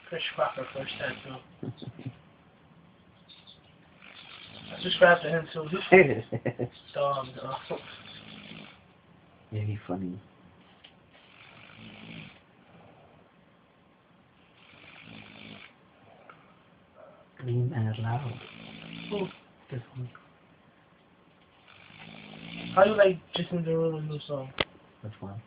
Chris Crocker first time too. I subscribe to him too. Dog. Yeah, he's funny. Dream out loud. Who? This one. How you like Jason Derulo's new song? Which one?